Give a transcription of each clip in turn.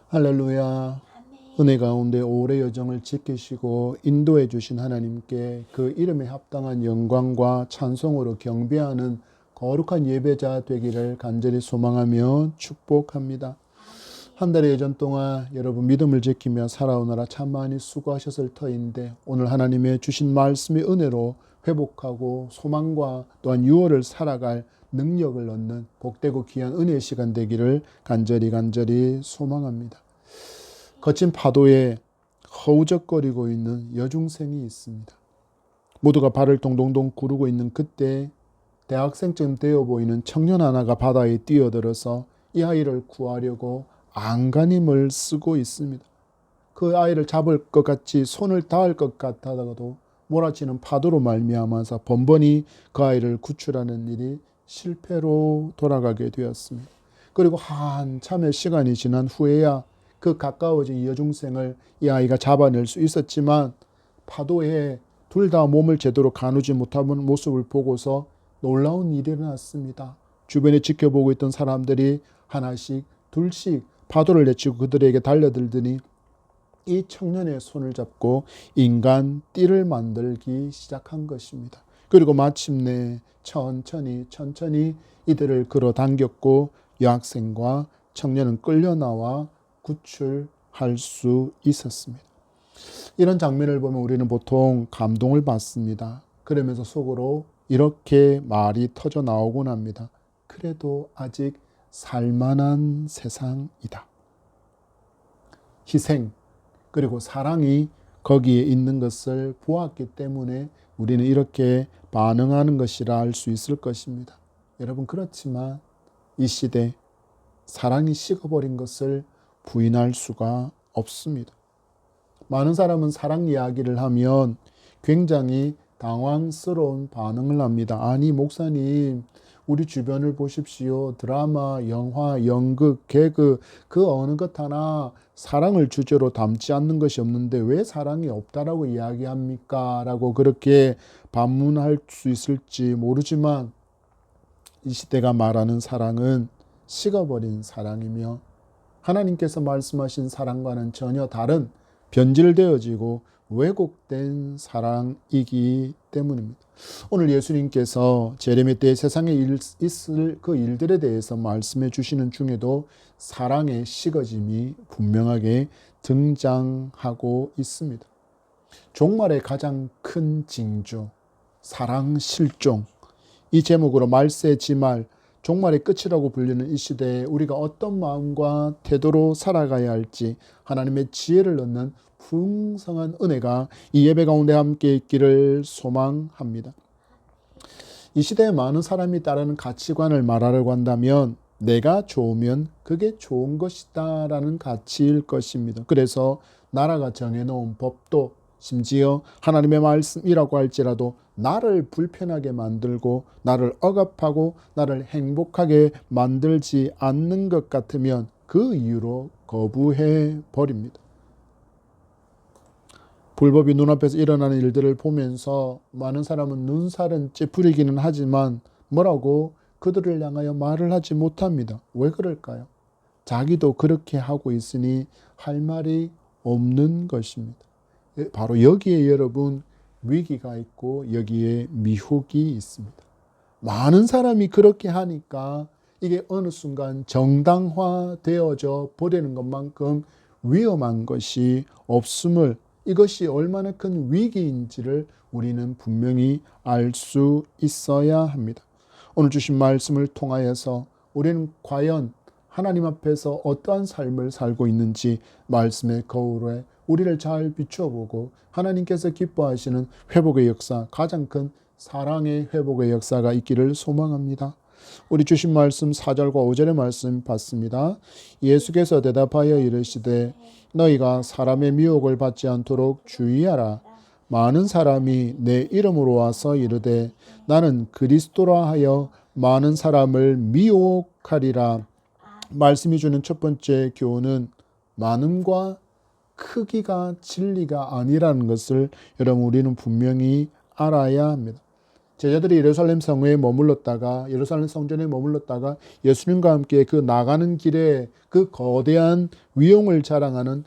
할렐루야. 은혜 가운데 오래 여정을 지키시고 인도해 주신 하나님께 그 이름에 합당한 영광과 찬송으로 경배하는 거룩한 예배자 되기를 간절히 소망하며 축복합니다. 한 달의 여정 동안 여러분 믿음을 지키며 살아오느라 참 많이 수고하셨을 터인데 오늘 하나님의 주신 말씀의 은혜로 회복하고 소망과 또한 유월을 살아갈 능력을 얻는 복되고 귀한 은혜의 시간 되기를 간절히 소망합니다. 거친 파도에 허우적거리고 있는 여중생이 있습니다. 모두가 발을 동동동 구르고 있는 그때 대학생쯤 되어 보이는 청년 하나가 바다에 뛰어들어서 이 아이를 구하려고 안간힘을 쓰고 있습니다. 그 아이를 잡을 것 같이 손을 닿을 것 같아도 몰아치는 파도로 말미암아서 번번이 그 아이를 구출하는 일이 실패로 돌아가게 되었습니다. 그리고 한참의 시간이 지난 후에야 그 가까워진 여중생을 이 아이가 잡아낼 수 있었지만 파도에 둘 다 몸을 제대로 가누지 못하는 모습을 보고서 놀라운 일이 일어났습니다. 주변에 지켜보고 있던 사람들이 하나씩 둘씩 파도를 내치고 그들에게 달려들더니 이 청년의 손을 잡고 인간 띠를 만들기 시작한 것입니다. 그리고 마침내 천천히 이들을 끌어당겼고 여학생과 청년은 끌려나와 구출할 수 있었습니다. 이런 장면을 보면 우리는 보통 감동을 받습니다. 그러면서 속으로 이렇게 말이 터져 나오곤 합니다. 그래도 아직 살만한 세상이다. 희생 그리고 사랑이 거기에 있는 것을 보았기 때문에 우리는 이렇게 반응하는 것이라 할 수 있을 것입니다. 여러분 그렇지만 이 시대 사랑이 식어버린 것을 부인할 수가 없습니다. 많은 사람은 사랑 이야기를 하면 굉장히 당황스러운 반응을 합니다. 아니 목사님 우리 주변을 보십시오. 드라마, 영화, 연극, 개그 그 어느 것 하나 사랑을 주제로 담지 않는 것이 없는데 왜 사랑이 없다라고 이야기합니까? 라고 그렇게 반문할 수 있을지 모르지만 이 시대가 말하는 사랑은 식어버린 사랑이며 하나님께서 말씀하신 사랑과는 전혀 다른 변질되어지고 왜곡된 사랑이기 때문입니다. 오늘 예수님께서 재림의 때 세상에 있을 그 일들에 대해서 말씀해 주시는 중에도 사랑의 식어짐이 분명하게 등장하고 있습니다. 종말의 가장 큰 징조, 사랑 실종. 이 제목으로 말세지말, 종말의 끝이라고 불리는 이 시대에 우리가 어떤 마음과 태도로 살아가야 할지 하나님의 지혜를 얻는 풍성한 은혜가 이 예배 가운데 함께 있기를 소망합니다. 이 시대에 많은 사람이 따르는 가치관을 말하려고 한다면 내가 좋으면 그게 좋은 것이다 라는 가치일 것입니다. 그래서 나라가 정해놓은 법도 심지어 하나님의 말씀이라고 할지라도 나를 불편하게 만들고 나를 억압하고 나를 행복하게 만들지 않는 것 같으면 그 이유로 거부해 버립니다. 불법이 눈앞에서 일어나는 일들을 보면서 많은 사람은 눈살은 찌푸리기는 하지만 뭐라고 그들을 향하여 말을 하지 못합니다. 왜 그럴까요? 자기도 그렇게 하고 있으니 할 말이 없는 것입니다. 바로 여기에 여러분 위기가 있고 여기에 미혹이 있습니다. 많은 사람이 그렇게 하니까 이게 어느 순간 정당화되어져 버리는 것만큼 위험한 것이 없음을, 이것이 얼마나 큰 위기인지를 우리는 분명히 알 수 있어야 합니다. 오늘 주신 말씀을 통하여서 우리는 과연 하나님 앞에서 어떠한 삶을 살고 있는지 말씀의 거울에 우리를 잘 비춰보고 하나님께서 기뻐하시는 회복의 역사, 가장 큰 사랑의 회복의 역사가 있기를 소망합니다. 우리 주신 말씀 4절과 5절의 말씀 봤습니다. 예수께서 대답하여 이르시되 너희가 사람의 미혹을 받지 않도록 주의하라. 많은 사람이 내 이름으로 와서 이르되 나는 그리스도라 하여 많은 사람을 미혹하리라. 말씀이 주는 첫 번째 교훈은 많음과 크기가 진리가 아니라는 것을 여러분 우리는 분명히 알아야 합니다. 제자들이 예루살렘 성에 머물렀다가 예루살렘 성전에 머물렀다가 예수님과 함께 그 나가는 길에 그 거대한 위용을 자랑하는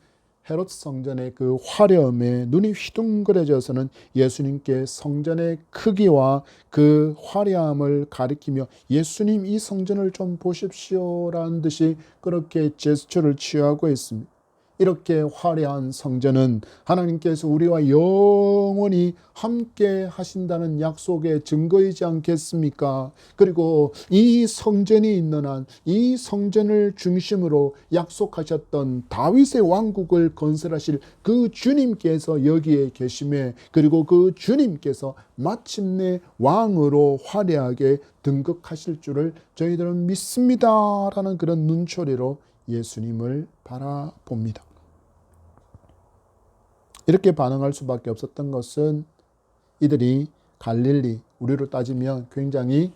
헤롯 성전의 그 화려함에 눈이 휘둥그레져서는 예수님께 성전의 크기와 그 화려함을 가리키며 예수님 이 성전을 좀 보십시오라는 듯이 그렇게 제스처를 취하고 있습니다. 이렇게 화려한 성전은 하나님께서 우리와 영원히 함께 하신다는 약속의 증거이지 않겠습니까? 그리고 이 성전이 있는 한 이 성전을 중심으로 약속하셨던 다윗의 왕국을 건설하실 그 주님께서 여기에 계심에, 그리고 그 주님께서 마침내 왕으로 화려하게 등극하실 줄을 저희들은 믿습니다라는 그런 눈초리로 예수님을 바라봅니다. 이렇게 반응할 수밖에 없었던 것은 이들이 갈릴리, 우리로 따지면 굉장히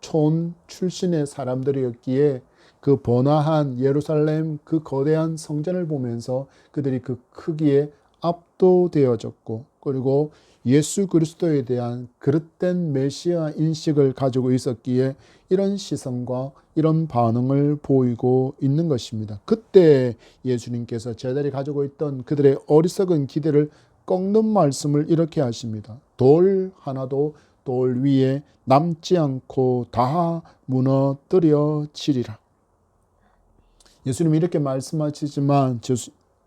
촌 출신의 사람들이었기에 그 번화한 예루살렘 그 거대한 성전을 보면서 그들이 그 크기에 압도되어졌고, 그리고 예수 그리스도에 대한 그릇된 메시아 인식을 가지고 있었기에 이런 시선과 이런 반응을 보이고 있는 것입니다. 그때 예수님께서 제자들이 가지고 있던 그들의 어리석은 기대를 꺾는 말씀을 이렇게 하십니다. 돌 하나도 돌 위에 남지 않고 다 무너뜨려지리라. 예수님이 이렇게 말씀하시지만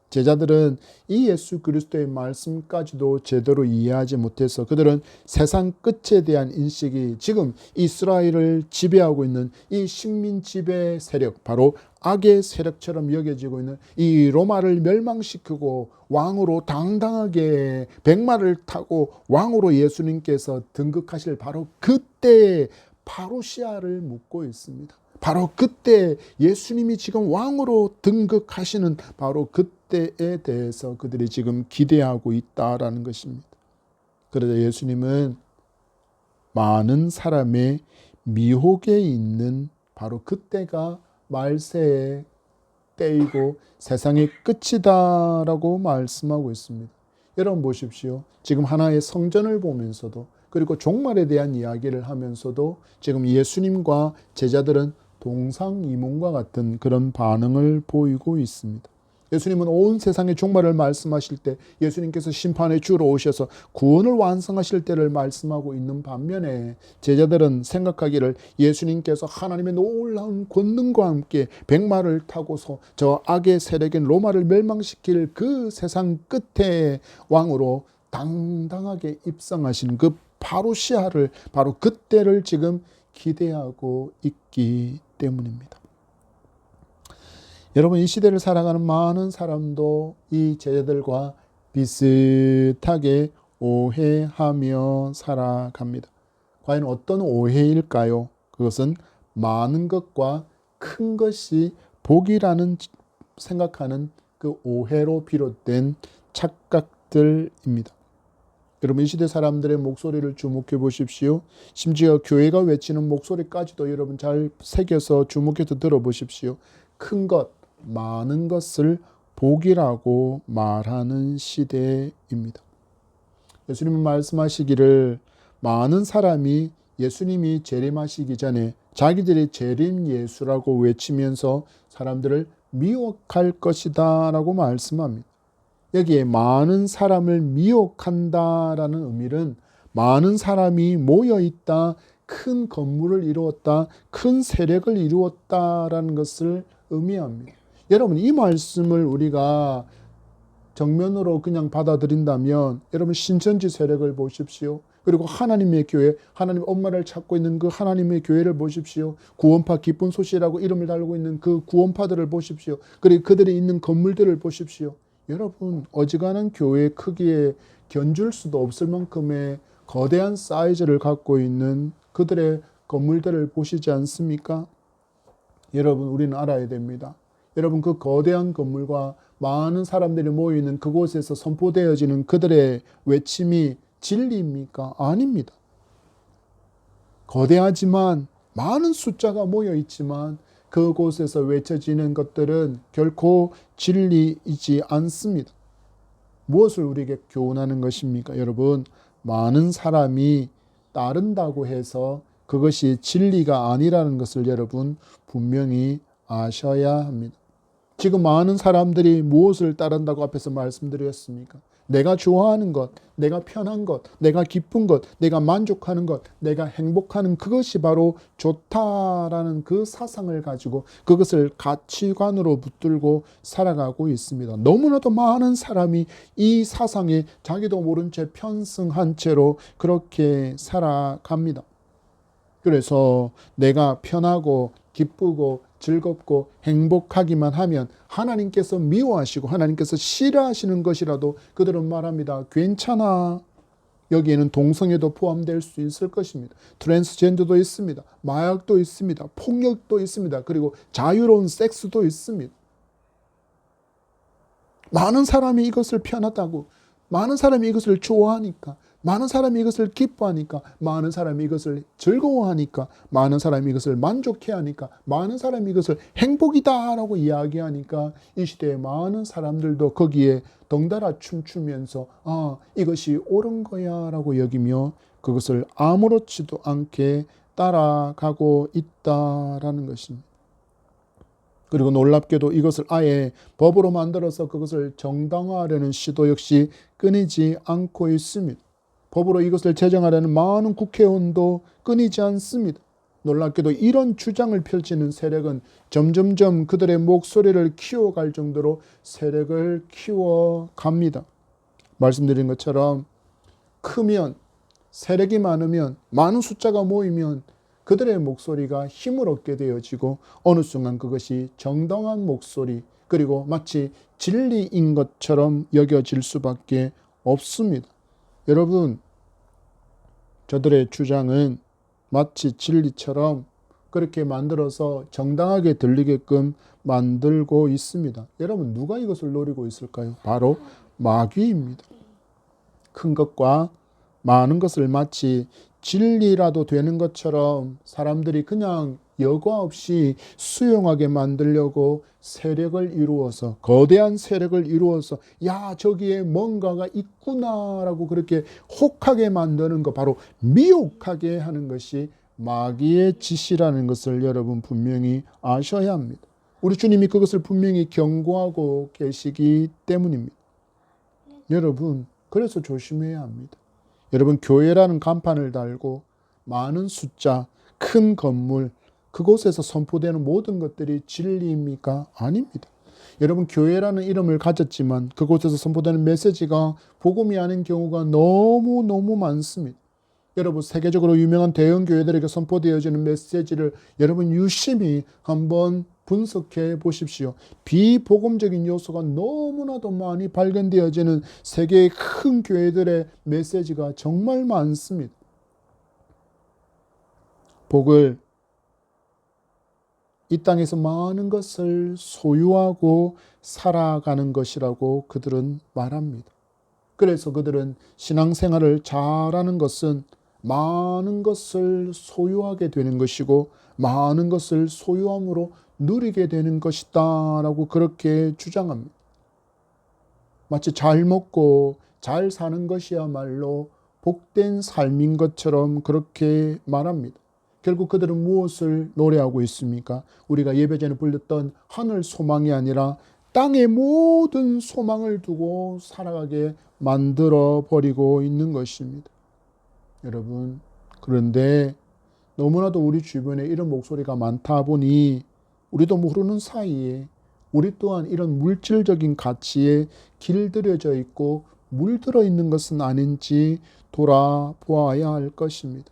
제자들은 이 예수 그리스도의 말씀까지도 제대로 이해하지 못해서 그들은 세상 끝에 대한 인식이 지금 이스라엘을 지배하고 있는 이 식민 지배 세력, 바로 악의 세력처럼 여겨지고 있는 이 로마를 멸망시키고 왕으로 당당하게 백마를 타고 왕으로 예수님께서 등극하실 바로 그때의 파루시아를 묻고 있습니다. 바로 그때 예수님이 지금 왕으로 등극하시는 바로 그때에 대해서 그들이 지금 기대하고 있다라는 것입니다. 그러자 예수님은 많은 사람의 미혹에 있는 바로 그때가 말세의 때이고 세상의 끝이다라고 말씀하고 있습니다. 여러분 보십시오. 지금 하나의 성전을 보면서도, 그리고 종말에 대한 이야기를 하면서도 지금 예수님과 제자들은 동상이몽과 같은 그런 반응을 보이고 있습니다. 예수님은 온 세상의 종말을 말씀하실 때 예수님께서 심판의 주로 오셔서 구원을 완성하실 때를 말씀하고 있는 반면에 제자들은 생각하기를 예수님께서 하나님의 놀라운 권능과 함께 백마를 타고서 저 악의 세력인 로마를 멸망시킬 그 세상 끝에 왕으로 당당하게 입성하신 그 파루시아를, 바로 그때를 지금 기대하고 있기 때문입니다. 여러분, 이 시대를 살아가는 많은 사람도 이 제자들과 비슷하게 오해하며 살아갑니다. 과연 어떤 오해일까요? 그것은 많은 것과 큰 것이 복이라는 생각하는 그 오해로 비롯된 착각들입니다. 여러분, 이 시대 사람들의 목소리를 주목해 보십시오. 심지어 교회가 외치는 목소리까지도 여러분 잘 새겨서 주목해서 들어보십시오. 큰 것, 많은 것을 복이라고 말하는 시대입니다. 예수님은 말씀하시기를 많은 사람이 예수님이 재림하시기 전에 자기들이 재림 예수라고 외치면서 사람들을 미혹할 것이다 라고 말씀합니다. 여기에 많은 사람을 미혹한다라는 의미는 많은 사람이 모여있다, 큰 건물을 이루었다, 큰 세력을 이루었다라는 것을 의미합니다. 여러분, 이 말씀을 우리가 정면으로 그냥 받아들인다면 여러분 신천지 세력을 보십시오. 그리고 하나님의 교회, 하나님 엄마를 찾고 있는 그 하나님의 교회를 보십시오. 구원파 기쁜 소식이라고 이름을 달고 있는 그 구원파들을 보십시오. 그리고 그들이 있는 건물들을 보십시오. 여러분, 어지간한 교회 크기에 견줄 수도 없을 만큼의 거대한 사이즈를 갖고 있는 그들의 건물들을 보시지 않습니까? 여러분, 우리는 알아야 됩니다. 여러분, 그 거대한 건물과 많은 사람들이 모이는 그곳에서 선포되어지는 그들의 외침이 진리입니까? 아닙니다. 거대하지만 많은 숫자가 모여 있지만 그곳에서 외쳐지는 것들은 결코 진리이지 않습니다. 무엇을 우리에게 교훈하는 것입니까? 여러분, 많은 사람이 따른다고 해서 그것이 진리가 아니라는 것을 여러분 분명히 아셔야 합니다. 지금 많은 사람들이 무엇을 따른다고 앞에서 말씀드렸습니까? 내가 좋아하는 것, 내가 편한 것, 내가 기쁜 것, 내가 만족하는 것, 내가 행복하는 그것이 바로 좋다라는 그 사상을 가지고 그것을 가치관으로 붙들고 살아가고 있습니다. 너무나도 많은 사람이 이 사상에 자기도 모른 채 편승한 채로 그렇게 살아갑니다. 그래서 내가 편하고 기쁘고 즐겁고 행복하기만 하면 하나님께서 미워하시고 하나님께서 싫어하시는 것이라도 그들은 말합니다. 괜찮아. 여기에는 동성애도 포함될 수 있을 것입니다. 트랜스젠더도 있습니다. 마약도 있습니다. 폭력도 있습니다. 그리고 자유로운 섹스도 있습니다. 많은 사람이 이것을 편하다고, 많은 사람이 이것을 좋아하니까, 많은 사람이 이것을 기뻐하니까, 많은 사람이 이것을 즐거워하니까, 많은 사람이 이것을 만족해하니까, 많은 사람이 이것을 행복이다라고 이야기하니까 이 시대의 많은 사람들도 거기에 덩달아 춤추면서 이것이 옳은 거야 라고 여기며 그것을 아무렇지도 않게 따라가고 있다라는 것입니다. 그리고 놀랍게도 이것을 아예 법으로 만들어서 그것을 정당화하려는 시도 역시 끊이지 않고 있습니다. 법으로 이것을 제정하려는 많은 국회의원도 끊이지 않습니다. 놀랍게도 이런 주장을 펼치는 세력은 점점점 그들의 목소리를 키워갈 정도로 세력을 키워갑니다. 말씀드린 것처럼 크면, 세력이 많으면, 많은 숫자가 모이면 그들의 목소리가 힘을 얻게 되어지고 어느 순간 그것이 정당한 목소리, 그리고 마치 진리인 것처럼 여겨질 수밖에 없습니다. 여러분, 저들의 주장은 마치 진리처럼 그렇게 만들어서 정당하게 들리게끔 만들고 있습니다. 여러분, 누가 이것을 노리고 있을까요? 바로 마귀입니다. 큰 것과 많은 것을 마치 진리라도 되는 것처럼 사람들이 그냥 여과 없이 수용하게 만들려고 세력을 이루어서, 거대한 세력을 이루어서 야, 저기에 뭔가가 있구나라고 그렇게 혹하게 만드는 것, 바로 미혹하게 하는 것이 마귀의 짓이라는 것을 여러분 분명히 아셔야 합니다. 우리 주님이 그것을 분명히 경고하고 계시기 때문입니다. 여러분, 그래서 조심해야 합니다. 여러분, 교회라는 간판을 달고 많은 숫자, 큰 건물, 그곳에서 선포되는 모든 것들이 진리입니까? 아닙니다. 여러분, 교회라는 이름을 가졌지만 그곳에서 선포되는 메시지가 복음이 아닌 경우가 너무너무 많습니다. 여러분, 세계적으로 유명한 대형 교회들에게 선포되어지는 메시지를 여러분 유심히 한번 분석해 보십시오. 비복음적인 요소가 너무나도 많이 발견되어지는 세계의 큰 교회들의 메시지가 정말 많습니다. 복을 이 땅에서 많은 것을 소유하고 살아가는 것이라고 그들은 말합니다. 그래서 그들은 신앙생활을 잘하는 것은 많은 것을 소유하게 되는 것이고 많은 것을 소유함으로 누리게 되는 것이다 라고 그렇게 주장합니다. 마치 잘 먹고 잘 사는 것이야말로 복된 삶인 것처럼 그렇게 말합니다. 결국 그들은 무엇을 노래하고 있습니까? 우리가 예배 전에 불렸던 하늘 소망이 아니라 땅의 모든 소망을 두고 살아가게 만들어 버리고 있는 것입니다. 여러분, 그런데 너무나도 우리 주변에 이런 목소리가 많다 보니 우리도 모르는 사이에 우리 또한 이런 물질적인 가치에 길들여져 있고 물들어 있는 것은 아닌지 돌아보아야 할 것입니다.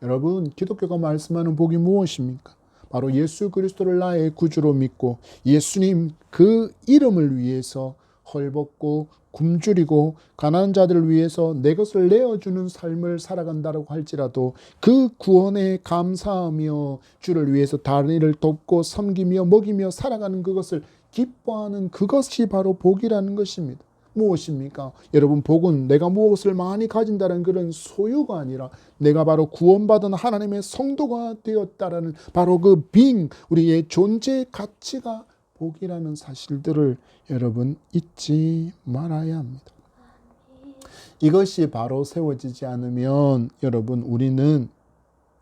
여러분, 기독교가 말씀하는 복이 무엇입니까? 바로 예수 그리스도를 나의 구주로 믿고 예수님 그 이름을 위해서 헐벗고 굶주리고 가난한 자들을 위해서 내 것을 내어주는 삶을 살아간다고 할지라도 그 구원에 감사하며 주를 위해서 다른 일을 돕고 섬기며 먹이며 살아가는 그것을 기뻐하는 그것이 바로 복이라는 것입니다. 무엇입니까? 여러분, 복은 내가 무엇을 많이 가진다는 그런 소유가 아니라 내가 바로 구원받은 하나님의 성도가 되었다라는 바로 그 우리의 존재의 가치가 복이라는 사실들을 여러분 잊지 말아야 합니다. 이것이 바로 세워지지 않으면 여러분 우리는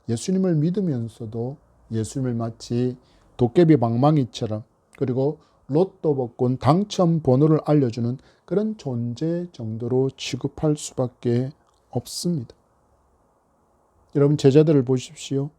예수님을 믿으면서도 예수님을 마치 도깨비 방망이처럼 그리고 로또 복권 당첨 번호를 알려주는 그런 존재 정도로 취급할 수밖에 없습니다. 여러분 제자들을 보십시오.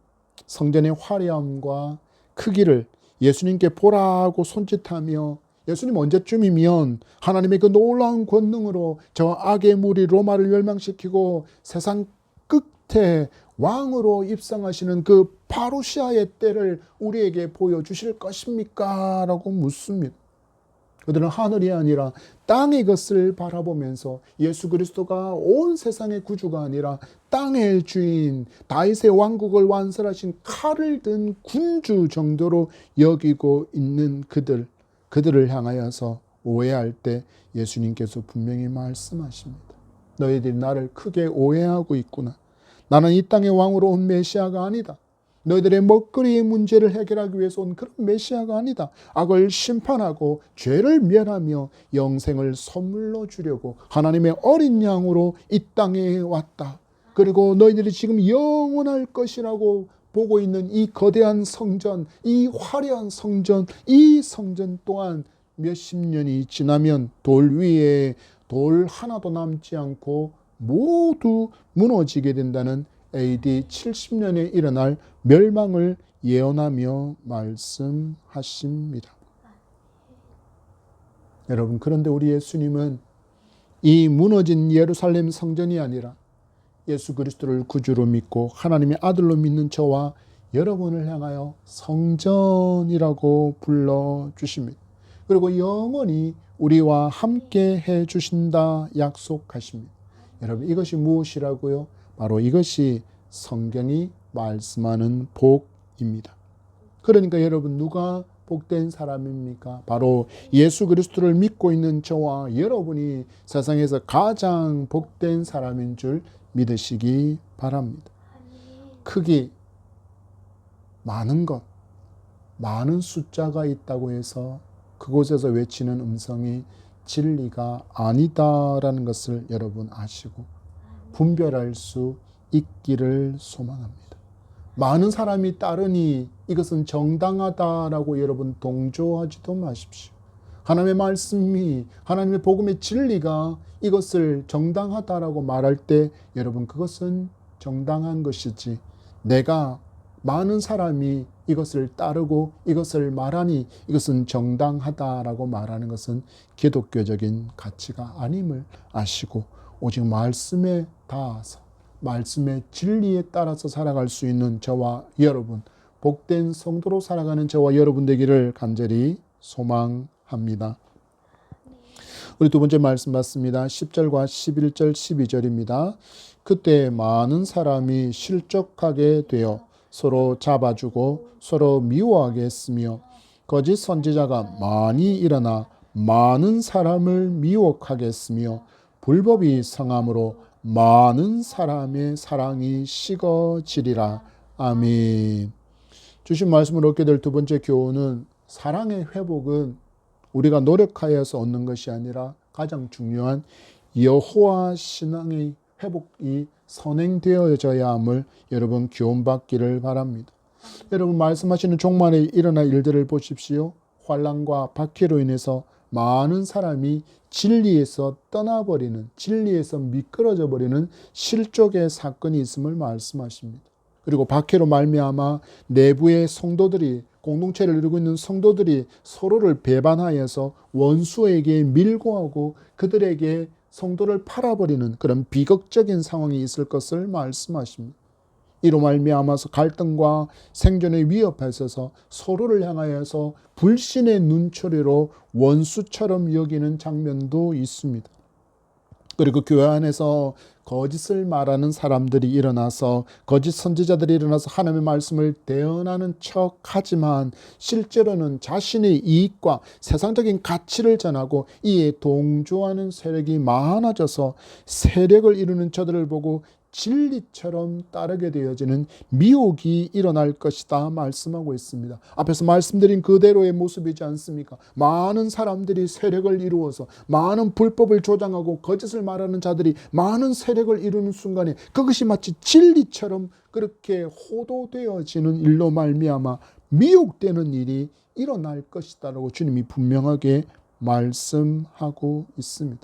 성전의 화려함과 크기를 예수님께 보라고 손짓하며 예수님 언제쯤이면 하나님의 그 놀라운 권능으로 저 악의 무리 로마를 멸망시키고 세상 끝에 왕으로 입성하시는 그 파루시아의 때를 우리에게 보여주실 것입니까? 라고 묻습니다. 그들은 하늘이 아니라 땅의 것을 바라보면서 예수 그리스도가 온 세상의 구주가 아니라 땅의 주인, 다윗의 왕국을 완성하신 칼을 든 군주 정도로 여기고 있는 그들을 향하여서 오해할 때 예수님께서 분명히 말씀하십니다. 너희들이 나를 크게 오해하고 있구나. 나는 이 땅의 왕으로 온 메시아가 아니다. 너희들의 먹거리의 문제를 해결하기 위해서 온 그런 메시아가 아니다. 악을 심판하고 죄를 멸하며 영생을 선물로 주려고 하나님의 어린 양으로 이 땅에 왔다. 그리고 너희들이 지금 영원할 것이라고 보고 있는 이 거대한 성전, 이 화려한 성전, 이 성전 또한 몇십 년이 지나면 돌 위에 돌 하나도 남지 않고 모두 무너지게 된다는 AD 70년에 일어날 멸망을 예언하며 말씀하십니다. 여러분, 그런데 우리 예수님은 이 무너진 예루살렘 성전이 아니라 예수 그리스도를 구주로 믿고 하나님의 아들로 믿는 저와 여러분을 향하여 성전이라고 불러주십니다. 그리고 영원히 우리와 함께 해주신다 약속하십니다. 여러분, 이것이 무엇이라고요? 바로 이것이 성경이 말씀하는 복입니다. 그러니까 여러분, 누가 복된 사람입니까? 바로 예수 그리스도를 믿고 있는 저와 여러분이 세상에서 가장 복된 사람인 줄 믿으시기 바랍니다. 크기, 많은 것, 많은 숫자가 있다고 해서 그곳에서 외치는 음성이 진리가 아니다라는 것을 여러분 아시고 분별할 수 있기를 소망합니다. 많은 사람이 따르니 이것은 정당하다라고 여러분 동조하지도 마십시오. 하나님의 말씀이, 하나님의 복음의 진리가 이것을 정당하다라고 말할 때 여러분 그것은 정당한 것이지, 내가 많은 사람이 이것을 따르고 이것을 말하니 이것은 정당하다라고 말하는 것은 기독교적인 가치가 아님을 아시고 오직 말씀에 닿아서 말씀의 진리에 따라서 살아갈 수 있는 저와 여러분, 복된 성도로 살아가는 저와 여러분 되기를 간절히 소망합니다. 우리 두 번째 말씀 봤습니다. 10절과 11절 12절입니다. 그때 많은 사람이 실족하게 되어 서로 잡아주고 서로 미워하게 했으며 거짓 선지자가 많이 일어나 많은 사람을 미혹하게 했으며 불법이 성함으로 많은 사람의 사랑이 식어지리라. 아멘. 주신 말씀을 얻게 될 두 번째 교훈은 사랑의 회복은 우리가 노력하여서 얻는 것이 아니라 가장 중요한 여호와 신앙의 회복이 선행되어져야 함을 여러분 교훈받기를 바랍니다. 여러분 말씀하시는 종말에 일어날 일들을 보십시오. 환난과 박해로 인해서 많은 사람이 진리에서 떠나버리는, 진리에서 미끄러져 버리는 실족의 사건이 있음을 말씀하십니다. 그리고 박해로 말미암아 내부의 성도들이, 공동체를 이루고 있는 성도들이 서로를 배반하여서 원수에게 밀고하고 그들에게 성도를 팔아버리는 그런 비극적인 상황이 있을 것을 말씀하십니다. 이로 말미암아서 갈등과 생존의 위협에 있어서 서로를 향하여서 불신의 눈초리로 원수처럼 여기는 장면도 있습니다. 그리고 교회 안에서 거짓을 말하는 사람들이 일어나서, 거짓 선지자들이 일어나서 하나님의 말씀을 대언하는 척하지만 실제로는 자신의 이익과 세상적인 가치를 전하고 이에 동조하는 세력이 많아져서 세력을 이루는 저들을 보고 진리처럼 따르게 되어지는 미혹이 일어날 것이다 말씀하고 있습니다. 앞에서 말씀드린 그대로의 모습이지 않습니까? 많은 사람들이 세력을 이루어서 많은 불법을 조장하고 거짓을 말하는 자들이 많은 세력을 이루는 순간에 그것이 마치 진리처럼 그렇게 호도되어지는 일로 말미암아 미혹되는 일이 일어날 것이다라고 주님이 분명하게 말씀하고 있습니다.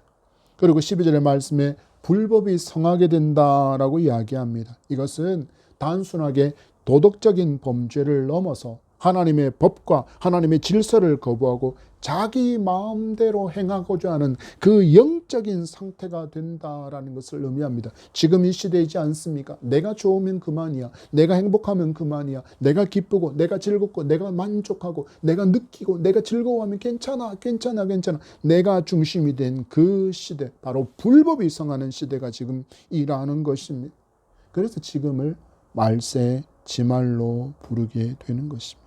그리고 12절의 말씀에 불법이 성하게 된다라고 이야기합니다. 이것은 단순하게 도덕적인 범죄를 넘어서 하나님의 법과 하나님의 질서를 거부하고 자기 마음대로 행하고자 하는 그 영적인 상태가 된다라는 것을 의미합니다. 지금 이 시대이지 않습니까? 내가 좋으면 그만이야. 내가 행복하면 그만이야. 내가 기쁘고 내가 즐겁고 내가 만족하고 내가 느끼고 내가 즐거워하면 괜찮아. 내가 중심이 된 그 시대, 바로 불법이 성하는 시대가 지금 일어나는 것입니다. 그래서 지금을 말세 지말로 부르게 되는 것입니다.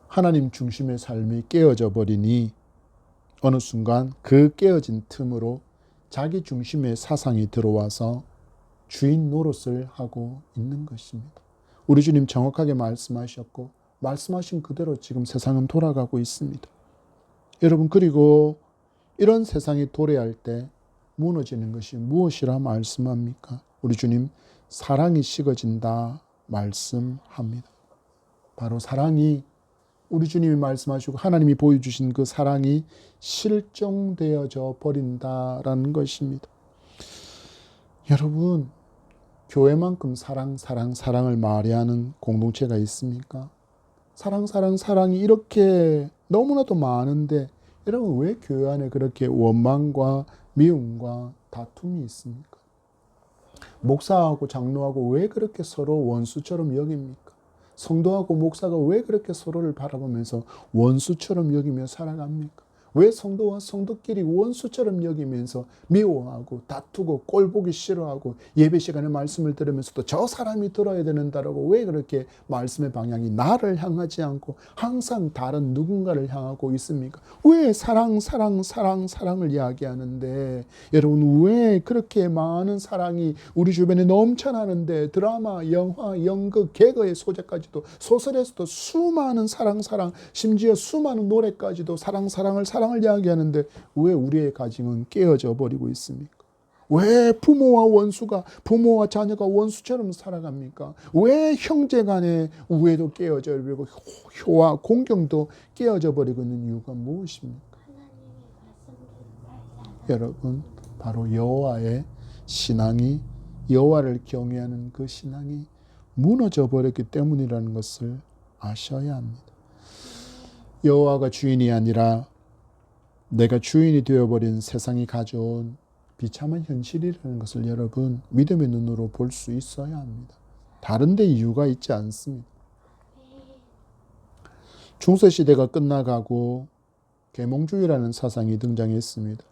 하나님 중심의 삶이 깨어져 버리니 어느 순간 그 깨어진 틈으로 자기 중심의 사상이 들어와서 주인 노릇을 하고 있는 것입니다. 우리 주님 정확하게 말씀하셨고 말씀하신 그대로 지금 세상은 돌아가고 있습니다. 여러분, 그리고 이런 세상이 도래할 때 무너지는 것이 무엇이라 말씀합니까? 우리 주님 사랑이 식어진다 말씀합니다. 바로 사랑이, 우리 주님이 말씀하시고 하나님이 보여주신 그 사랑이 실종되어져 버린다라는 것입니다. 여러분, 교회만큼 사랑을 말해하는 공동체가 있습니까? 사랑이 이렇게 너무나도 많은데 여러분, 왜 교회 안에 그렇게 원망과 미움과 다툼이 있습니까? 목사하고 장로하고 왜 그렇게 서로 원수처럼 여깁니까? 성도하고 목사가 왜 그렇게 서로를 바라보면서 원수처럼 여기며 살아갑니까? 왜 성도와 성도끼리 원수처럼 여기면서 미워하고 다투고 꼴보기 싫어하고 예배 시간에 말씀을 들으면서도 저 사람이 들어야 되는다라고 왜 그렇게 말씀의 방향이 나를 향하지 않고 항상 다른 누군가를 향하고 있습니까? 왜 사랑을 이야기하는데 여러분, 왜 그렇게 많은 사랑이 우리 주변에 넘쳐나는데 드라마, 영화, 연극, 개그의 소재까지도 소설에서도 수많은 사랑 심지어 수많은 노래까지도 사랑을 이야기하는데 왜 우리의 가정은 깨어져 버리고 있습니까? 왜 부모와 자녀가 원수처럼 살아갑니까? 왜 형제 간의 우애도 깨어져 버리고 효와 공경도 깨어져 버리고 있는 이유가 무엇입니까? 여러분, 바로 여호와의 신앙이, 여호와를 경외하는 그 신앙이 무너져 버렸기 때문이라는 것을 아셔야 합니다. 여호와가 주인이 아니라 내가 주인이 되어버린 세상이 가져온 비참한 현실이라는 것을 여러분, 믿음의 눈으로 볼 수 있어야 합니다. 다른 데 이유가 있지 않습니다. 중세시대가 끝나가고 계몽주의라는 사상이 등장했습니다.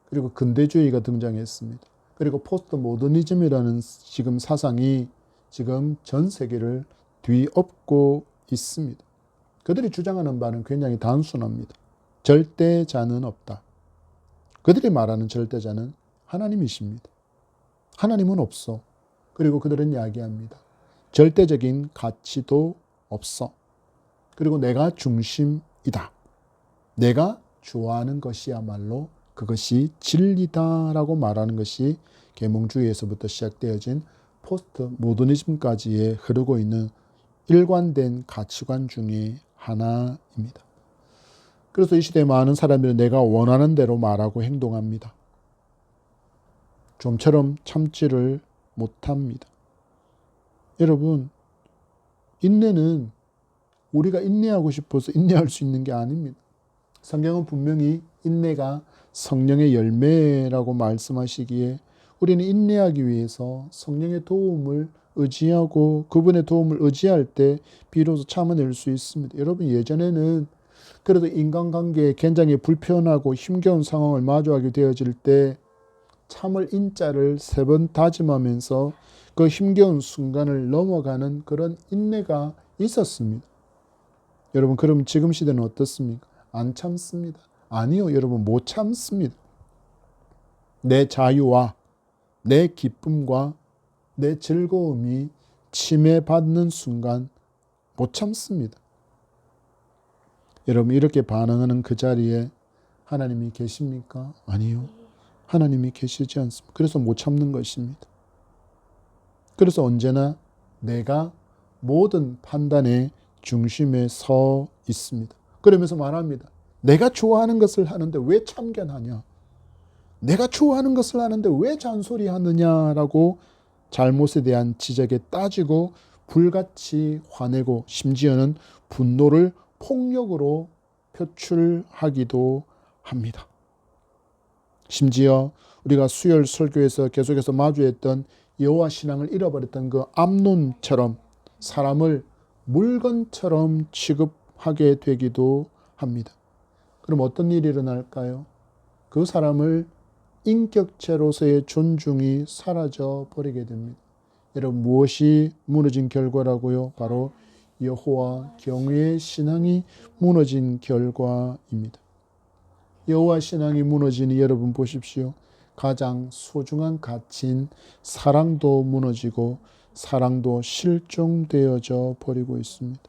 그리고 근대주의가 등장했습니다. 그리고 포스트 모더니즘이라는 지금 사상이 지금 전 세계를 뒤엎고 있습니다. 그들이 주장하는 바는 굉장히 단순합니다. 절대자는 없다. 그들이 말하는 절대자는 하나님이십니다. 하나님은 없어. 그리고 그들은 이야기합니다. 절대적인 가치도 없어. 그리고 내가 중심이다. 내가 좋아하는 것이야말로 그것이 진리다라고 말하는 것이 계몽주의에서부터 시작되어진 포스트 모더니즘까지에 흐르고 있는 일관된 가치관 중에 하나입니다. 그래서 이 시대에 많은 사람들은 내가 원하는 대로 말하고 행동합니다. 좀처럼 참지를 못합니다. 여러분, 인내는 우리가 인내하고 싶어서 인내할 수 있는 게 아닙니다. 성경은 분명히 인내가 성령의 열매라고 말씀하시기에 우리는 인내하기 위해서 성령의 도움을 의지하고 그분의 도움을 의지할 때 비로소 참아낼 수 있습니다. 여러분, 예전에는 그래도 인간관계에 굉장히 불편하고 힘겨운 상황을 마주하게 되어질 때 참을 인자를 3번 다짐하면서 그 힘겨운 순간을 넘어가는 그런 인내가 있었습니다. 여러분, 그럼 지금 시대는 어떻습니까? 안 참습니다. 아니요, 여러분, 못 참습니다. 내 자유와 내 기쁨과 내 즐거움이 침해받는 순간 못 참습니다. 여러분, 이렇게 반응하는 그 자리에 하나님이 계십니까? 아니요. 하나님이 계시지 않습니다. 그래서 못 참는 것입니다. 그래서 언제나 내가 모든 판단의 중심에 서 있습니다. 그러면서 말합니다. 내가 좋아하는 것을 하는데 왜 참견하냐? 내가 좋아하는 것을 하는데 왜 잔소리하느냐라고 잘못에 대한 지적에 따지고 불같이 화내고 심지어는 분노를 폭력으로 표출하기도 합니다. 심지어 우리가 수요일 설교에서 계속해서 마주했던 여호와 신앙을 잃어버렸던 그 암논처럼 사람을 물건처럼 취급하게 되기도 합니다. 그럼 어떤 일이 일어날까요? 그 사람을 인격체로서의 존중이 사라져 버리게 됩니다. 여러분, 무엇이 무너진 결과라고요? 바로 여호와 경외의 신앙이 무너진 결과입니다. 여호와 신앙이 무너지니 여러분 보십시오. 가장 소중한 가치인 사랑도 무너지고 사랑도 실종되어져 버리고 있습니다.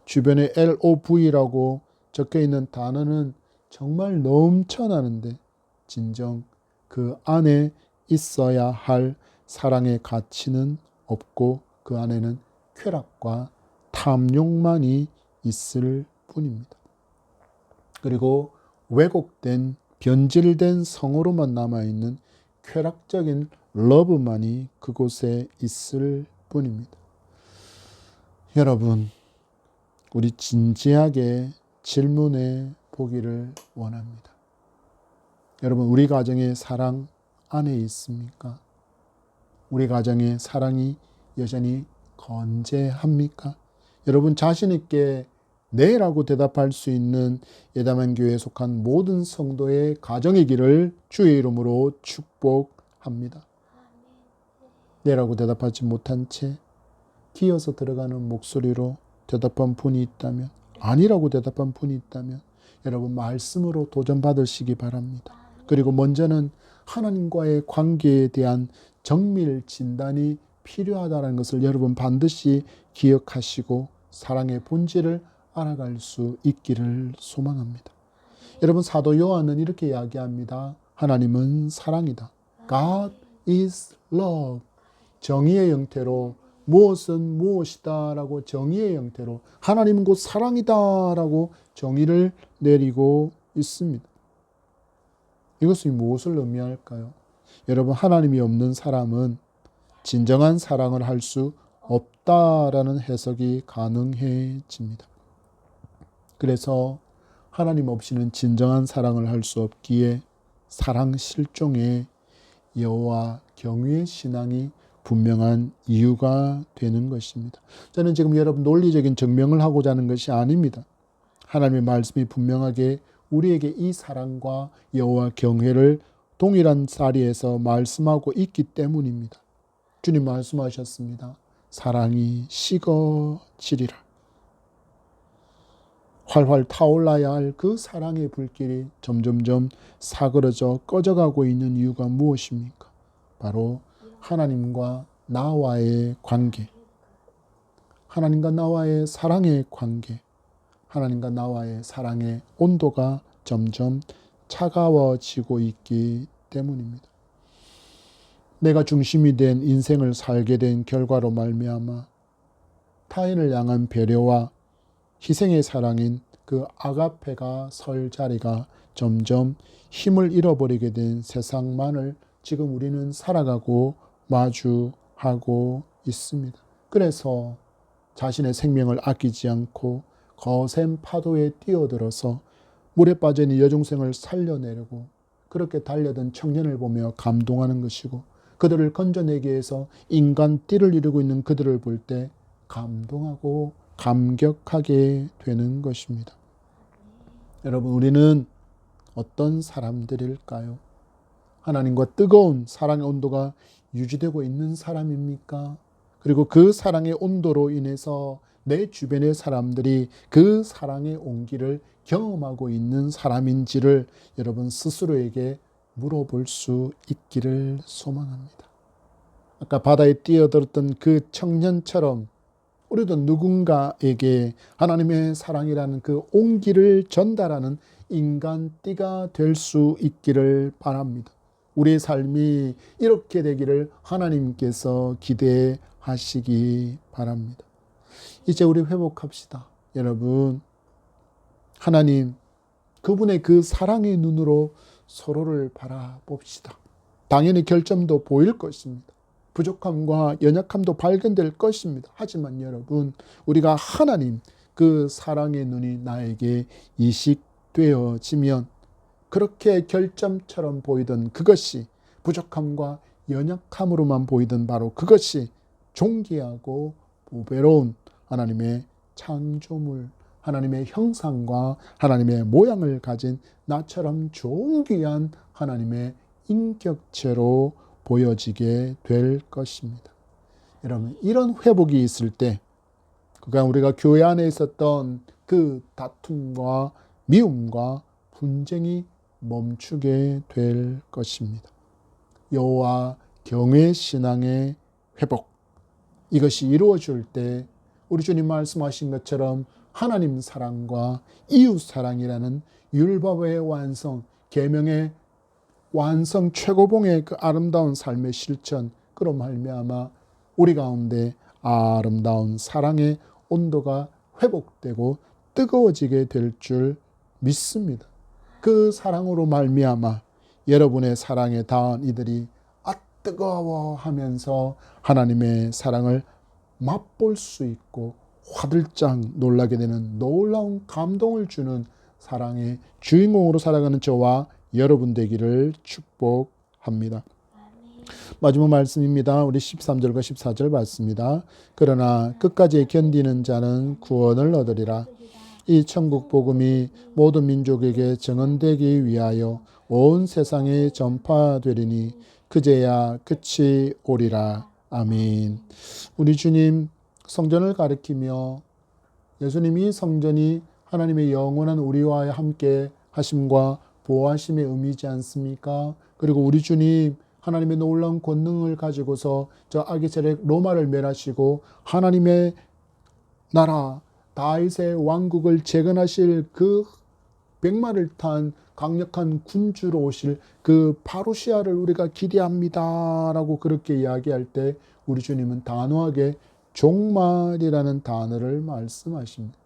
주변에 LOV라고 적혀 있는 단어는 정말 넘쳐나는데 진정 그 안에 있어야 할 사랑의 가치는 없고 그 안에는 쾌락과 탐욕만이 있을 뿐입니다. 그리고 왜곡된 변질된 성으로만 남아있는 쾌락적인 러브만이 그곳에 있을 뿐입니다. 여러분, 우리 진지하게 질문해 보기를 원합니다. 여러분, 우리 가정에 사랑 안에 있습니까? 우리 가정에 사랑이 여전히 건재합니까? 여러분, 자신 있게 네라고 대답할 수 있는 예담한 교회에 속한 모든 성도의 가정이기를 주의 이름으로 축복합니다. 네라고 대답하지 못한 채 기어서 들어가는 목소리로 대답한 분이 있다면, 아니라고 대답한 분이 있다면 여러분, 말씀으로 도전받으시기 바랍니다. 그리고 먼저는 하나님과의 관계에 대한 정밀 진단이 필요하다는 것을 여러분 반드시 기억하시고 사랑의 본질을 알아갈 수 있기를 소망합니다. 여러분, 사도 요한은 이렇게 이야기합니다. 하나님은 사랑이다. God is love. 정의의 형태로 무엇은 무엇이다 라고 정의의 형태로 하나님은 곧 사랑이다 라고 정의를 내리고 있습니다. 이것이 무엇을 의미할까요? 여러분, 하나님이 없는 사람은 진정한 사랑을 할 수 없다라는 해석이 가능해집니다. 그래서 하나님 없이는 진정한 사랑을 할 수 없기에 사랑 실종에 여호와 경외의 신앙이 분명한 이유가 되는 것입니다. 저는 지금 여러분 논리적인 증명을 하고자 하는 것이 아닙니다. 하나님의 말씀이 분명하게 우리에게 이 사랑과 여호와 경외를 동일한 자리에서 말씀하고 있기 때문입니다. 주님 말씀하셨습니다. 사랑이 식어지리라. 활활 타올라야 할 그 사랑의 불길이 점점점 사그러져 꺼져가고 있는 이유가 무엇입니까? 바로 하나님과 나와의 관계, 하나님과 나와의 사랑의 관계, 하나님과 나와의 사랑의 온도가 점점 차가워지고 있기 때문입니다. 내가 중심이 된 인생을 살게 된 결과로 말미암아 타인을 향한 배려와 희생의 사랑인 그 아가페가 설 자리가 점점 힘을 잃어버리게 된 세상만을 지금 우리는 살아가고 마주하고 있습니다. 그래서 자신의 생명을 아끼지 않고 거센 파도에 뛰어들어서 물에 빠진 여중생을 살려내려고 그렇게 달려든 청년을 보며 감동하는 것이고, 그들을 건져내기 위해서 인간 띠를 이루고 있는 그들을 볼 때 감동하고 감격하게 되는 것입니다. 여러분, 우리는 어떤 사람들일까요? 하나님과 뜨거운 사랑의 온도가 유지되고 있는 사람입니까? 그리고 그 사랑의 온도로 인해서 내 주변의 사람들이 그 사랑의 온기를 경험하고 있는 사람인지를 여러분 스스로에게 물어볼 수 있기를 소망합니다. 아까 바다에 뛰어들었던 그 청년처럼 우리도 누군가에게 하나님의 사랑이라는 그 온기를 전달하는 인간띠가 될 수 있기를 바랍니다. 우리의 삶이 이렇게 되기를 하나님께서 기대하시기 바랍니다. 이제 우리 회복합시다. 여러분, 하나님, 그분의 그 사랑의 눈으로 서로를 바라봅시다. 당연히 결점도 보일 것입니다. 부족함과 연약함도 발견될 것입니다. 하지만 여러분, 우리가 하나님 그 사랑의 눈이 나에게 이식되어지면 그렇게 결점처럼 보이던 그것이 부족함과 연약함으로만 보이던 바로 그것이 존귀하고 보배로운 하나님의 창조물, 하나님의 형상과 하나님의 모양을 가진 나처럼 존귀한 하나님의 인격체로 보여지게 될 것입니다. 여러분, 이런 회복이 있을 때 그가 우리가 교회 안에 있었던 그 다툼과 미움과 분쟁이 멈추게 될 것입니다. 여호와 경외 신앙의 회복, 이것이 이루어질 때 우리 주님 말씀하신 것처럼 하나님 사랑과 이웃 사랑이라는 율법의 완성, 계명의 완성 최고봉의 그 아름다운 삶의 실천, 그로 말미암아 우리 가운데 아름다운 사랑의 온도가 회복되고 뜨거워지게 될 줄 믿습니다. 그 사랑으로 말미암아 여러분의 사랑에 닿은 이들이 뜨거워하면서 하나님의 사랑을 맛볼 수 있고 화들짝 놀라게 되는 놀라운 감동을 주는 사랑의 주인공으로 살아가는 저와 여러분 되기를 축복합니다. 마지막 말씀입니다. 우리 13절과 14절 말씀입니다. 그러나 끝까지 견디는 자는 구원을 얻으리라. 이 천국 복음이 모든 민족에게 증언되기 위하여 온 세상에 전파되리니 그제야 끝이 오리라. 아멘. 우리 주님 성전을 가리키며 예수님이 성전이 하나님의 영원한 우리와 함께 하심과 보호하심의 의미지 않습니까? 그리고 우리 주님 하나님의 놀라운 권능을 가지고서 저 악의 세력 로마를 멸하시고 하나님의 나라 다윗의 왕국을 재건하실 그 백마를 탄 강력한 군주로 오실 그 파루시아를 우리가 기대합니다 라고 그렇게 이야기할 때 우리 주님은 단호하게 종말이라는 단어를 말씀하십니다.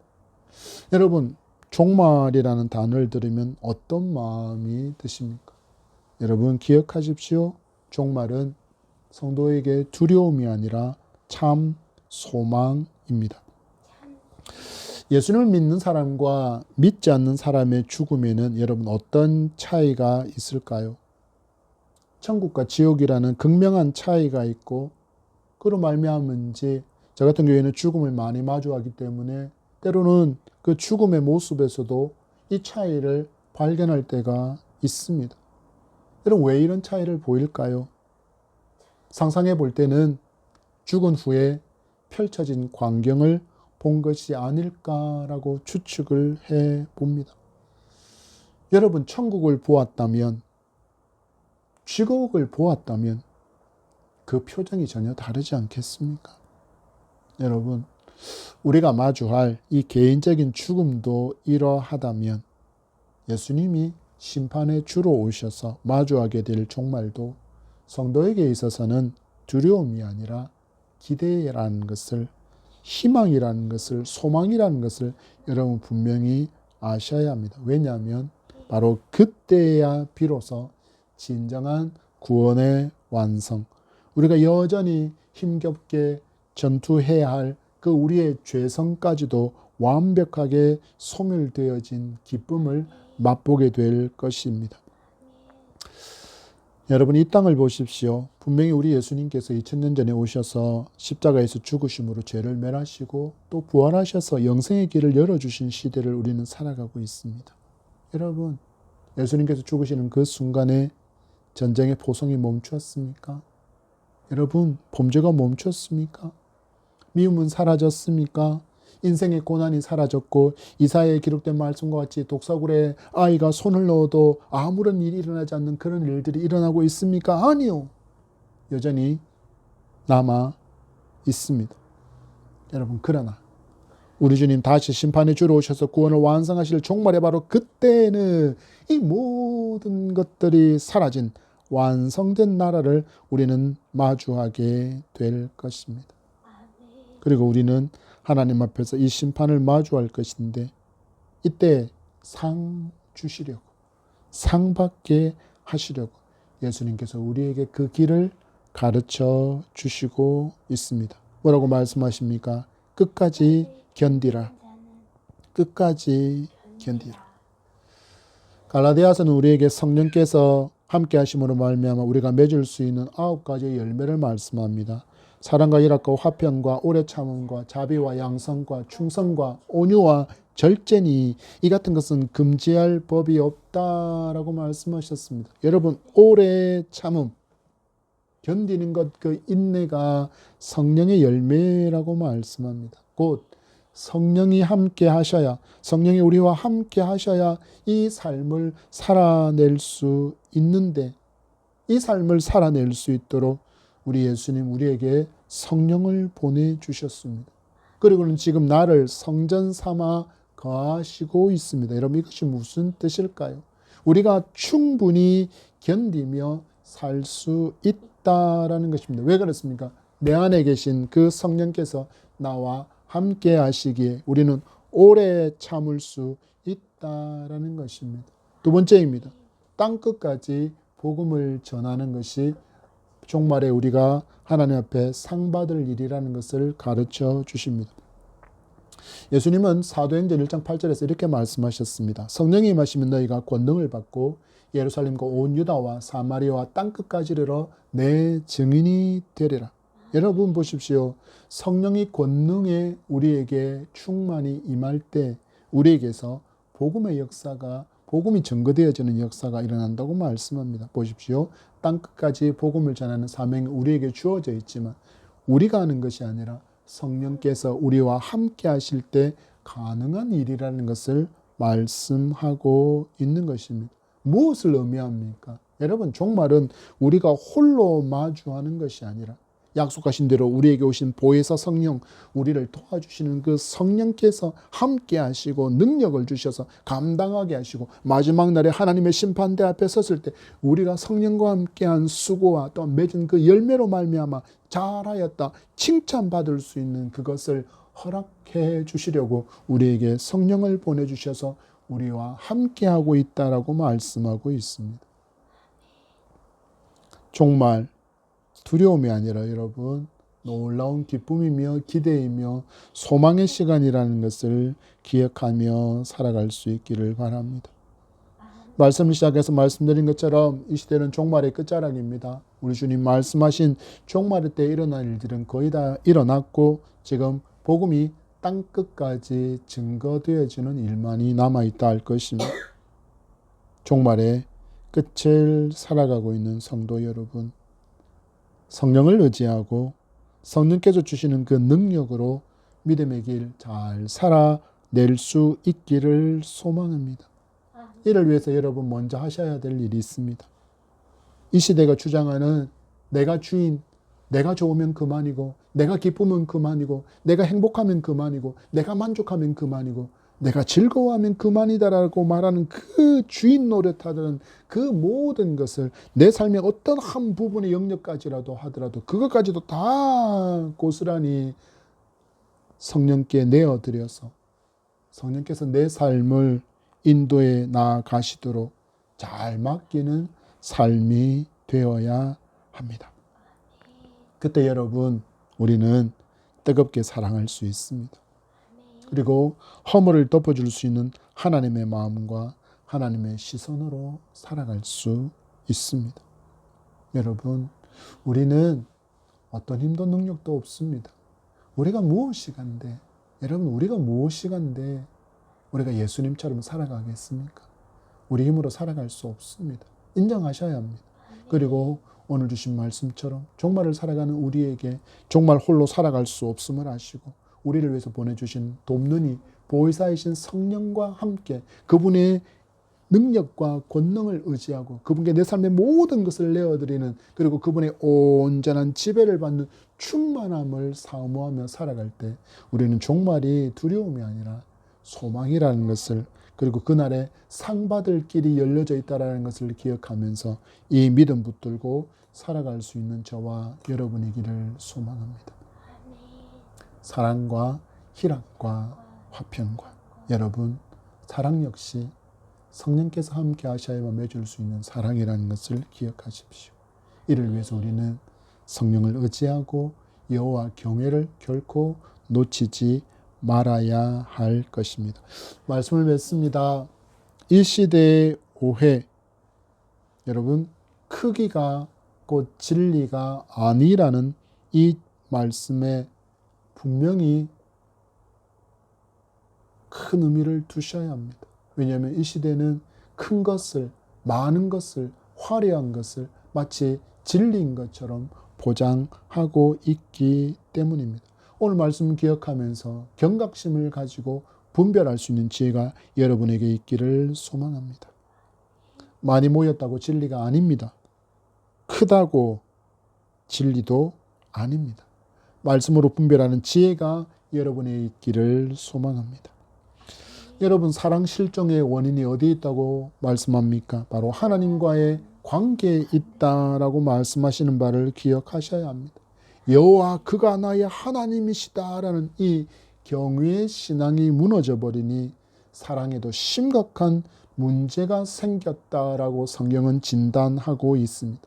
여러분, 종말이라는 단어를 들으면 어떤 마음이 드십니까? 여러분 기억하십시오. 종말은 성도에게 두려움이 아니라 참 소망입니다. 예수님을 믿는 사람과 믿지 않는 사람의 죽음에는 여러분 어떤 차이가 있을까요? 천국과 지옥이라는 극명한 차이가 있고 그로 말미암은지 저 같은 경우에는 죽음을 많이 마주하기 때문에 때로는 그 죽음의 모습에서도 이 차이를 발견할 때가 있습니다. 여러분 왜 이런 차이를 보일까요? 상상해 볼 때는 죽은 후에 펼쳐진 광경을 본 것이 아닐까라고 추측을 해 봅니다. 여러분 천국을 보았다면, 지옥을 보았다면 그 표정이 전혀 다르지 않겠습니까? 여러분 우리가 마주할 이 개인적인 죽음도 이러하다면 예수님이 심판의 주로 오셔서 마주하게 될 종말도 성도에게 있어서는 두려움이 아니라 기대라는 것을, 희망이라는 것을, 소망이라는 것을 여러분 분명히 아셔야 합니다. 왜냐하면 바로 그때야 비로소 진정한 구원의 완성, 우리가 여전히 힘겹게 전투해야 할 그 우리의 죄성까지도 완벽하게 소멸되어진 기쁨을 맛보게 될 것입니다. 여러분 이 땅을 보십시오. 분명히 우리 예수님께서 2000년 전에 오셔서 십자가에서 죽으심으로 죄를 멸하시고 또 부활하셔서 영생의 길을 열어주신 시대를 우리는 살아가고 있습니다. 여러분 예수님께서 죽으시는 그 순간에 전쟁의 포성이 멈추었습니까? 여러분 범죄가 멈췄습니까? 미움은 사라졌습니까? 인생의 고난이 사라졌고 이사야에 기록된 말씀과 같이 독사굴에 아이가 손을 넣어도 아무런 일이 일어나지 않는 그런 일들이 일어나고 있습니까? 아니요. 여전히 남아 있습니다. 여러분, 그러나 우리 주님 다시 심판의 주로 오셔서 구원을 완성하실 종말에 바로 그때는 이 모든 것들이 사라진 완성된 나라를 우리는 마주하게 될 것입니다. 그리고 우리는 하나님 앞에서 이 심판을 마주할 것인데 이때 상 주시려고, 상 받게 하시려고 예수님께서 우리에게 그 길을 가르쳐 주시고 있습니다. 뭐라고 말씀하십니까? 끝까지 견디라. 끝까지 견디라. 갈라디아서는 우리에게 성령께서 함께 하심으로 말미암아 우리가 맺을 수 있는 9가지의 열매를 말씀합니다. 사랑과 일합과 화평과 오래 참음과 자비와 양성과 충성과 온유와 절제니 이 같은 것은 금지할 법이 없다라고 말씀하셨습니다. 여러분, 오래 참음, 견디는 것, 그 인내가 성령의 열매라고 말씀합니다. 곧 성령이 함께 하셔야, 성령이 우리와 함께 하셔야 이 삶을 살아낼 수 있는데, 이 삶을 살아낼 수 있도록 우리 예수님 우리에게 성령을 보내주셨습니다. 그리고는 지금 나를 성전 삼아 거하시고 있습니다. 여러분, 이것이 무슨 뜻일까요? 우리가 충분히 견디며 살 수 있다라는 것입니다. 왜 그렇습니까? 내 안에 계신 그 성령께서 나와 함께 하시기에 우리는 오래 참을 수 있다라는 것입니다. 두 번째입니다. 땅끝까지 복음을 전하는 것이 종말에 우리가 하나님 앞에 상 받을 일이라는 것을 가르쳐 주십니다. 예수님은 사도행전 1장 8절에서 이렇게 말씀하셨습니다. 성령이 임하시면 너희가 권능을 받고 예루살렘과 온 유다와 사마리아와 땅끝까지 이르러 내 증인이 되리라. 여러분 보십시오. 성령이 권능에 우리에게 충만히 임할 때 우리에게서 복음의 역사가, 복음이 증거되어지는 역사가 일어난다고 말씀합니다. 보십시오. 땅끝까지 복음을 전하는 사명이 우리에게 주어져 있지만 우리가 하는 것이 아니라 성령께서 우리와 함께 하실 때 가능한 일이라는 것을 말씀하고 있는 것입니다. 무엇을 의미합니까? 여러분, 종말은 우리가 홀로 마주하는 것이 아니라 약속하신 대로 우리에게 오신 보혜사 성령, 우리를 도와주시는 그 성령께서 함께 하시고 능력을 주셔서 감당하게 하시고 마지막 날에 하나님의 심판대 앞에 섰을 때 우리가 성령과 함께한 수고와 또 맺은 그 열매로 말미암아 잘하였다 칭찬받을 수 있는 그것을 허락해 주시려고 우리에게 성령을 보내주셔서 우리와 함께하고 있다라고 말씀하고 있습니다. 종말 두려움이 아니라 여러분 놀라운 기쁨이며 기대이며 소망의 시간이라는 것을 기억하며 살아갈 수 있기를 바랍니다. 말씀을 시작해서 말씀드린 것처럼 이 시대는 종말의 끝자락입니다. 우리 주님 말씀하신 종말의 때 일어날 일들은 거의 다 일어났고 지금 복음이 땅끝까지 증거되어지는 일만이 남아있다 할 것입니다. 종말의 끝을 살아가고 있는 성도 여러분, 성령을 의지하고 성령께서 주시는 그 능력으로 믿음의 길 잘 살아낼 수 있기를 소망합니다. 이를 위해서 여러분 먼저 하셔야 될 일이 있습니다. 이 시대가 주장하는 내가 주인, 내가 좋으면 그만이고 내가 기쁘면 그만이고 내가 행복하면 그만이고 내가 만족하면 그만이고 내가 즐거워하면 그만이다라고 말하는 그 주인 노릇하는 그 모든 것을 내 삶의 어떤 한 부분의 영역까지라도 하더라도 그것까지도 다 고스란히 성령께 내어드려서 성령께서 내 삶을 인도해 나아가시도록 잘 맡기는 삶이 되어야 합니다. 그때 여러분 우리는 뜨겁게 사랑할 수 있습니다. 그리고 허물을 덮어줄 수 있는 하나님의 마음과 하나님의 시선으로 살아갈 수 있습니다. 여러분, 우리는 어떤 힘도 능력도 없습니다. 우리가 무엇이간데, 여러분 우리가 무엇이간데 우리가 예수님처럼 살아가겠습니까? 우리 힘으로 살아갈 수 없습니다. 인정하셔야 합니다. 그리고 오늘 주신 말씀처럼 종말을 살아가는 우리에게 종말 홀로 살아갈 수 없음을 아시고 우리를 위해서 보내주신 돕는 이 보혜사이신 성령과 함께 그분의 능력과 권능을 의지하고 그분께 내 삶의 모든 것을 내어드리는, 그리고 그분의 온전한 지배를 받는 충만함을 사모하며 살아갈 때 우리는 종말이 두려움이 아니라 소망이라는 것을, 그리고 그날에 상 받을 길이 열려져 있다는 것을 기억하면서 이 믿음 붙들고 살아갈 수 있는 저와 여러분이기를 소망합니다. 사랑과 희락과 화평과, 여러분, 사랑 역시 성령께서 함께 하셔야만 맺을 수 있는 사랑이라는 것을 기억하십시오. 이를 위해서 우리는 성령을 의지하고 여호와 경외를 결코 놓치지 말아야 할 것입니다. 말씀을 맺습니다. 이 시대의 오해, 여러분, 크기가 곧 진리가 아니라는 이 말씀에 분명히 큰 의미를 두셔야 합니다. 왜냐하면 이 시대는 큰 것을, 많은 것을, 화려한 것을 마치 진리인 것처럼 보장하고 있기 때문입니다. 오늘 말씀 기억하면서 경각심을 가지고 분별할 수 있는 지혜가 여러분에게 있기를 소망합니다. 많이 모였다고 진리가 아닙니다. 크다고 진리도 아닙니다. 말씀으로 분별하는 지혜가 여러분에게 있기를 소망합니다. 여러분, 사랑 실종의 원인이 어디에 있다고 말씀합니까? 바로 하나님과의 관계에 있다라고 말씀하시는 바를 기억하셔야 합니다. 여호와 그가 나의 하나님이시다라는 이 경외의 신앙이 무너져 버리니 사랑에도 심각한 문제가 생겼다라고 성경은 진단하고 있습니다.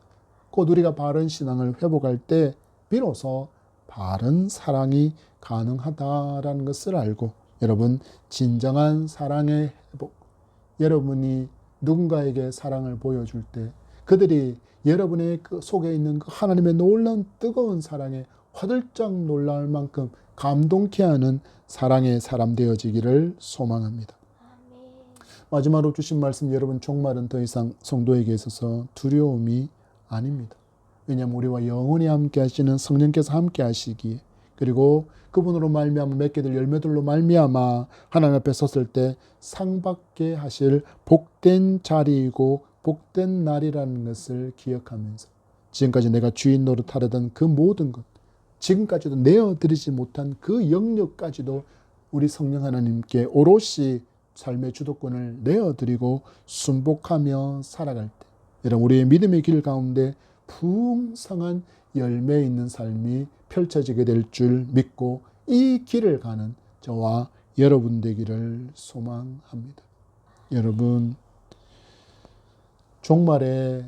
곧 우리가 바른 신앙을 회복할 때 비로소 바른 사랑이 가능하다라는 것을 알고, 여러분, 진정한 사랑의 회복, 여러분이 누군가에게 사랑을 보여줄 때 그들이 여러분의 그 속에 있는 그 하나님의 놀라운 뜨거운 사랑에 화들짝 놀랄 만큼 감동케 하는 사랑의 사람 되어지기를 소망합니다. 마지막으로 주신 말씀, 여러분, 종말은 더 이상 성도에게 있어서 두려움이 아닙니다. 왜냐하면 우리와 영원히 함께 하시는 성령께서 함께 하시기에, 그리고 그분으로 말미암아 맺게 될 열매들로 말미암아 하나님 앞에 섰을 때 상받게 하실 복된 자리이고 복된 날이라는 것을 기억하면서 지금까지 내가 주인 노릇하려던 그 모든 것, 지금까지도 내어드리지 못한 그 영역까지도 우리 성령 하나님께 오롯이 삶의 주도권을 내어드리고 순복하며 살아갈 때, 여러분, 우리의 믿음의 길 가운데 풍성한 열매 있는 삶이 펼쳐지게 될 줄 믿고 이 길을 가는 저와 여러분 되기를 소망합니다. 여러분, 종말에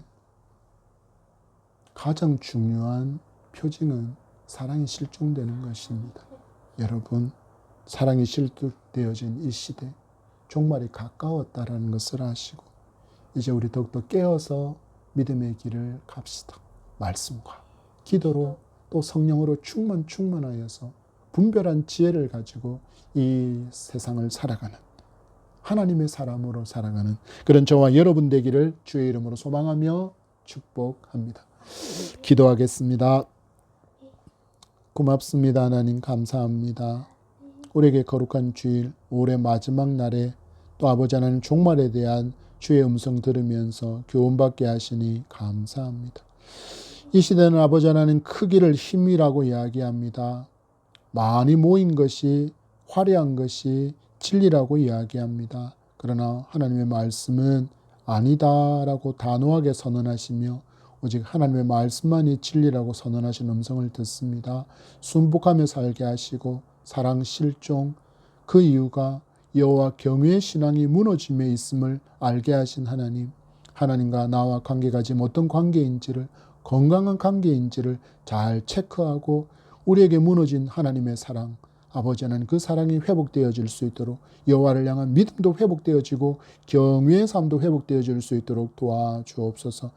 가장 중요한 표징은 사랑이 실종되는 것입니다. 여러분, 사랑이 실종되어진 이 시대, 종말이 가까웠다라는 것을 아시고 이제 우리 더욱더 깨어서 믿음의 길을 갑시다. 말씀과 기도로 또 성령으로 충만하여서 분별한 지혜를 가지고 이 세상을 살아가는, 하나님의 사람으로 살아가는 그런 저와 여러분 되기를 주의 이름으로 소망하며 축복합니다. 기도하겠습니다. 고맙습니다. 하나님, 감사합니다. 우리에게 거룩한 주일, 올해 마지막 날에 또 아버지 하나님 종말에 대한 주의 음성 들으면서 교훈받게 하시니 감사합니다. 이 시대는 아버지 하나님 크기를 힘이라고 이야기합니다. 많이 모인 것이, 화려한 것이 진리라고 이야기합니다. 그러나 하나님의 말씀은 아니다라고 단호하게 선언하시며 오직 하나님의 말씀만이 진리라고 선언하신 음성을 듣습니다. 순복하며 살게 하시고 사랑 실종, 그 이유가 여호와 경외의 신앙이 무너짐에 있음을 알게 하신 하나님, 하나님과 나와 관계가 지금 어떤 관계인지를, 건강한 관계인지를 잘 체크하고 우리에게 무너진 하나님의 사랑, 아버지 하나님 그 사랑이 회복되어질 수 있도록, 여호와를 향한 믿음도 회복되어지고 경외의 삶도 회복되어질 수 있도록 도와주옵소서.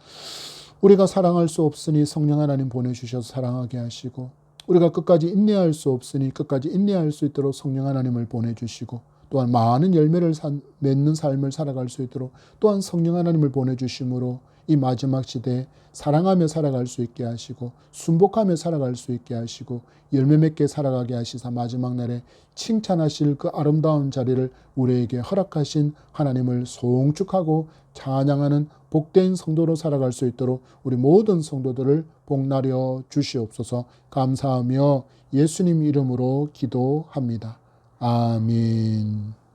우리가 사랑할 수 없으니 성령 하나님 보내주셔서 사랑하게 하시고, 우리가 끝까지 인내할 수 없으니 끝까지 인내할 수 있도록 성령 하나님을 보내주시고, 또한 많은 열매를 맺는 삶을 살아갈 수 있도록 또한 성령 하나님을 보내주심으로 이 마지막 시대에 사랑하며 살아갈 수 있게 하시고 순복하며 살아갈 수 있게 하시고 열매 맺게 살아가게 하시사 마지막 날에 칭찬하실 그 아름다운 자리를 우리에게 허락하신 하나님을 송축하고 찬양하는 복된 성도로 살아갈 수 있도록 우리 모든 성도들을 복나려 주시옵소서. 감사하며 예수님 이름으로 기도합니다. 아멘.